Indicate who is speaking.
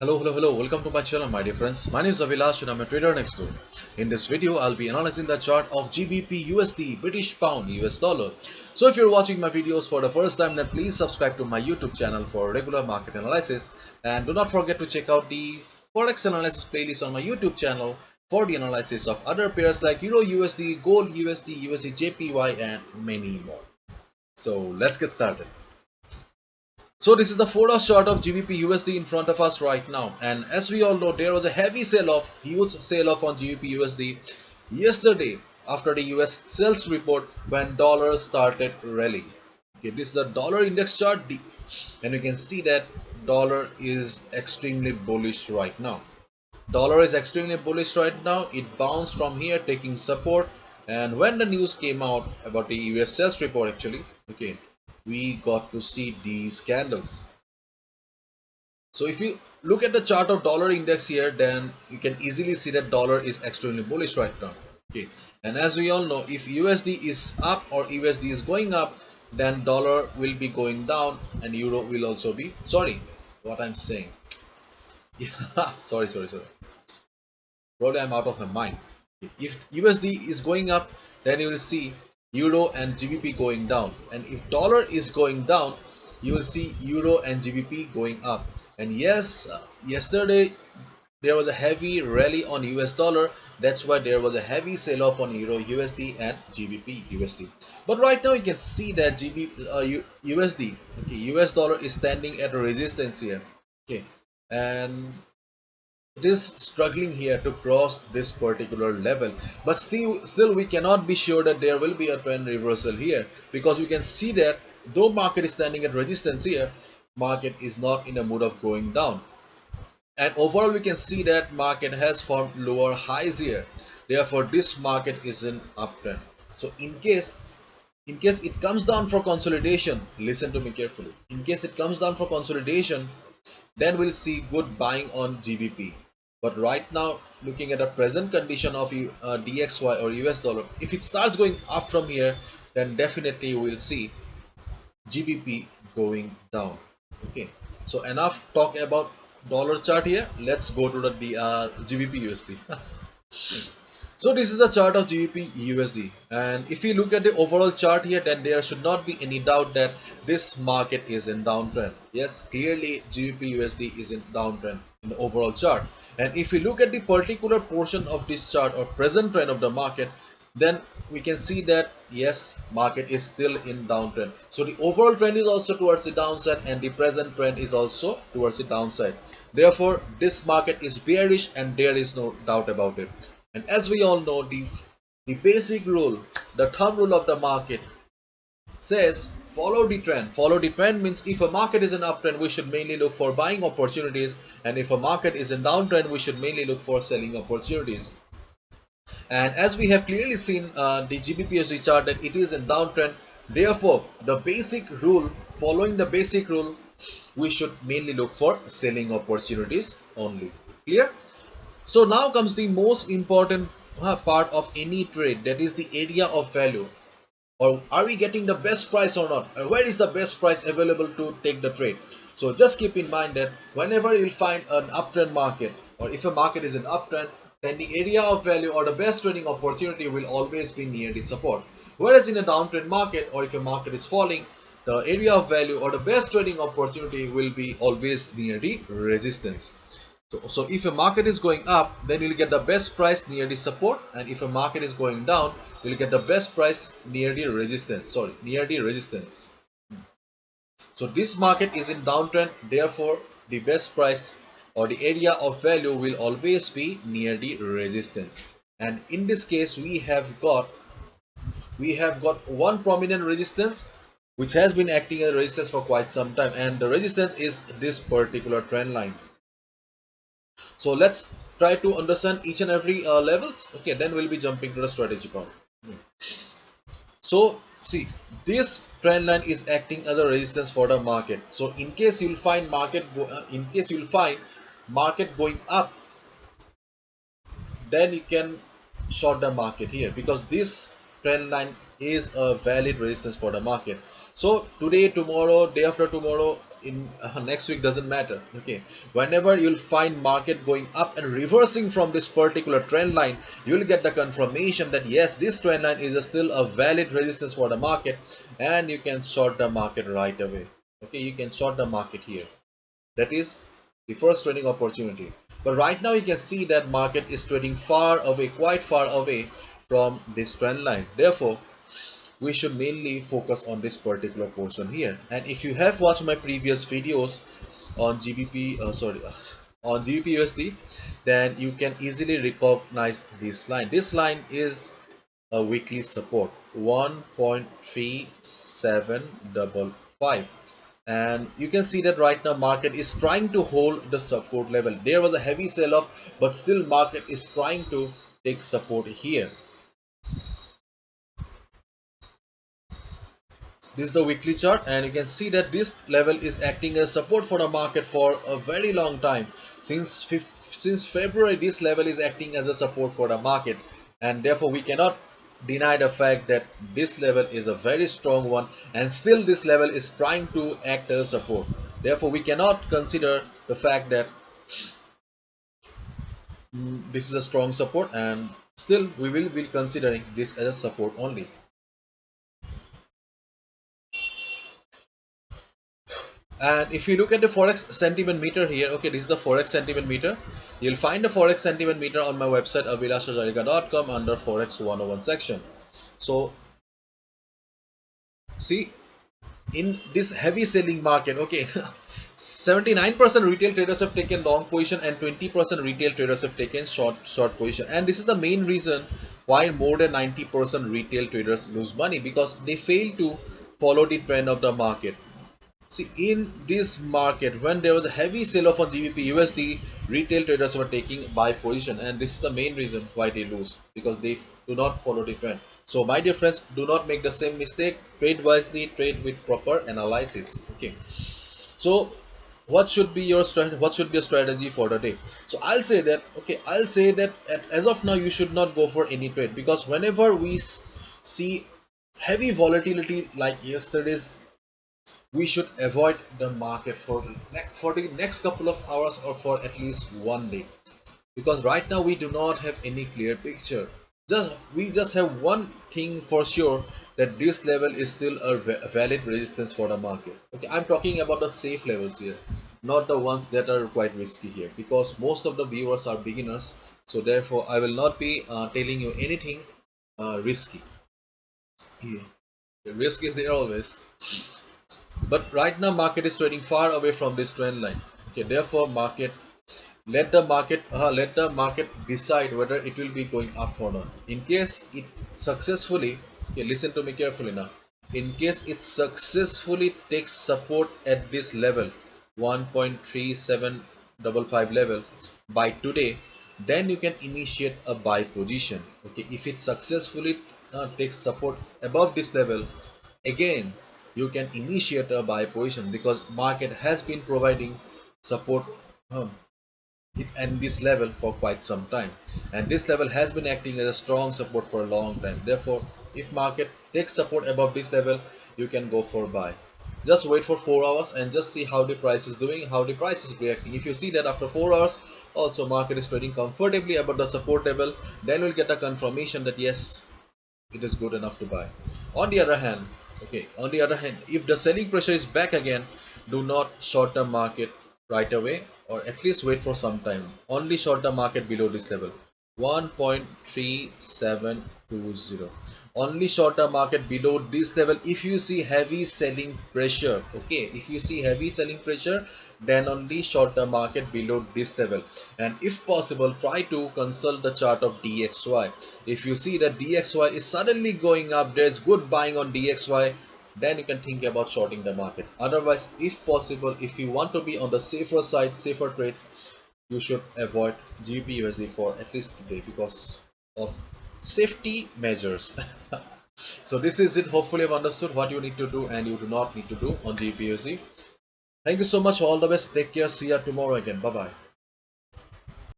Speaker 1: Hello. Welcome to my channel, my dear friends. My name is Avilash and I'm a trader next door. In this video, I'll be analyzing the chart of GBP USD, British Pound, US Dollar. So if you're watching my videos for the first time, then please subscribe to my YouTube channel for regular market analysis. And do not forget to check out the Forex analysis playlist on my YouTube channel for the analysis of other pairs like Euro USD, Gold USD, USD JPY, and many more. So let's get started. So this is the 4-hour chart of GBP USD in front of us right now, and as we all know, there was a heavy sell-off, huge sell-off on GBP USD yesterday after the US sales report when dollar started rallying. Okay, this is the dollar index chart, and you can see that dollar is extremely bullish right now. Dollar is extremely bullish right now. It bounced from here, taking support, and when the news came out about the US sales report, actually, okay, we got to see these candles. So if you look at the chart of dollar index here, then you can easily see that dollar is extremely bullish right now. Okay, and as we all know, if USD is up or USD is going up, then dollar will be going down and euro will also be, sorry, what I'm saying, yeah, sorry, probably I'm out of my mind. If USD is going up, then you will see euro and GBP going down, and if dollar is going down, you will see euro and GBP going up. And yes, yesterday there was a heavy rally on US dollar. That's why there was a heavy sell off on euro USD and GBP USD. But right now you can see that USD, okay, US dollar is standing at a resistance here, okay, and it is struggling here to cross this particular level, but still we cannot be sure that there will be a trend reversal here, because you can see that though market is standing at resistance here, market is not in a mood of going down, and overall we can see that market has formed lower highs here. Therefore this market is in uptrend. So in case it comes down for consolidation, listen to me carefully, in case it comes down for consolidation, then we'll see good buying on GBP. But right now, looking at the present condition of DXY or US dollar, if it starts going up from here, then definitely we'll see GBP going down. Okay, so enough talk about dollar chart here. Let's go to the GBP USD. So this is the chart of GBP USD, and if you look at the overall chart here, then there should not be any doubt that this market is in downtrend. Yes, clearly GBP USD is in downtrend in the overall chart. And if you look at the particular portion of this chart or present trend of the market, then we can see that yes, market is still in downtrend. So the overall trend is also towards the downside, and the present trend is also towards the downside. Therefore this market is bearish, and there is no doubt about it. And as we all know, the basic rule, the thumb rule of the market says follow the trend. Follow the trend means if a market is in uptrend, we should mainly look for buying opportunities, and if a market is in downtrend, we should mainly look for selling opportunities. And as we have clearly seen the GBPUSD chart, that it is in downtrend. Therefore the basic rule, following the basic rule, we should mainly look for selling opportunities only. Clear? So now comes the most important part of any trade, that is the area of value, or are we getting the best price or not, and where is the best price available to take the trade. So just keep in mind that whenever you'll find an uptrend market, or if a market is an uptrend, then the area of value or the best trading opportunity will always be near the support. Whereas in a downtrend market, or if a market is falling, the area of value or the best trading opportunity will be always near the resistance. So if a market is going up, then you'll get the best price near the support, and if a market is going down, you'll get the best price near the resistance. So this market is in downtrend, therefore the best price or the area of value will always be near the resistance. And in this case we have got one prominent resistance which has been acting as a resistance for quite some time, and the resistance is this particular trend line. So let's try to understand each and every levels. Okay, then we'll be jumping to the strategy part. So see, this trend line is acting as a resistance for the market. So in case you'll find market going up, then you can short the market here, because this trend line is a valid resistance for the market. So today, tomorrow, day after tomorrow, in next week, doesn't matter. Okay, whenever you'll find market going up and reversing from this particular trend line, you'll get the confirmation that yes, this trend line is still a valid resistance for the market, and you can short the market right away. Okay, you can short the market here. That is the first trading opportunity. But right now you can see that market is trading far away, quite far away from this trend line. Therefore, we should mainly focus on this particular portion here. And if you have watched my previous videos on on GBP USD, then you can easily recognize this line. This line is a weekly support, 1.3755, and you can see that right now market is trying to hold the support level. There was a heavy sell off, but still market is trying to take support here. This is the weekly chart, and you can see that this level is acting as support for the market for a very long time. Since February, this level is acting as a support for the market, and therefore we cannot deny the fact that this level is a very strong one, and still this level is trying to act as support. Therefore we cannot consider the fact that this is a strong support, and still we will be considering this as a support only. And if you look at the Forex sentiment meter here, okay, this is the Forex sentiment meter. You'll find the Forex sentiment meter on my website avilashajariga.com under Forex 101 section. So see, in this heavy selling market, okay, 79% retail traders have taken long position and 20% retail traders have taken short position. And this is the main reason why more than 90% retail traders lose money, because they fail to follow the trend of the market. See, in this market, when there was a heavy sell-off on GBP USD, retail traders were taking buy position, and this is the main reason why they lose, because they do not follow the trend. So my dear friends, do not make the same mistake. Trade wisely, trade with proper analysis. Okay, so what should be your strategy? What should be a strategy for the day? So I'll say that, okay, I'll say that as of now you should not go for any trade, because whenever we see heavy volatility like yesterday's, we should avoid the market for the next couple of hours, or for at least one day, because right now we do not have any clear picture. We just have one thing for sure, that this level is still a valid resistance for the market. Okay, I'm talking about the safe levels here, not the ones that are quite risky here, because most of the viewers are beginners. So therefore I will not be telling you anything risky. Yeah. The risk is there always, but right now market is trading far away from this trend line. Okay, therefore let the market decide whether it will be going up or not. In case it successfully, okay, listen to me carefully now, in case it successfully takes support at this level, 1.3755 level, by today, then you can initiate a buy position. Okay, if it successfully takes support above this level, again you can initiate a buy position, because market has been providing support it and this level for quite some time, and this level has been acting as a strong support for a long time. Therefore if market takes support above this level, you can go for buy. Just wait for 4 hours and just see how the price is doing, how the price is reacting. If you see that after 4 hours also market is trading comfortably above the support level, then we'll get a confirmation that yes, it is good enough to buy. On the other hand, okay, on the other hand, if the selling pressure is back again, do not short the market right away, or at least wait for some time. Only short the market below this level, 1.3720. Only short the market below this level if you see heavy selling pressure. Okay, if you see heavy selling pressure, then only short the market below this level. And if possible, try to consult the chart of DXY. If you see that DXY is suddenly going up, there's good buying on DXY, then you can think about shorting the market. Otherwise, if possible, if you want to be on the safer side, safer trades, you should avoid GBPUSD for at least today, because of safety measures. So this is it. Hopefully you've understood what you need to do and you do not need to do on GBPUSD. Thank you so much. All the best. Take care. See you tomorrow again. Bye bye.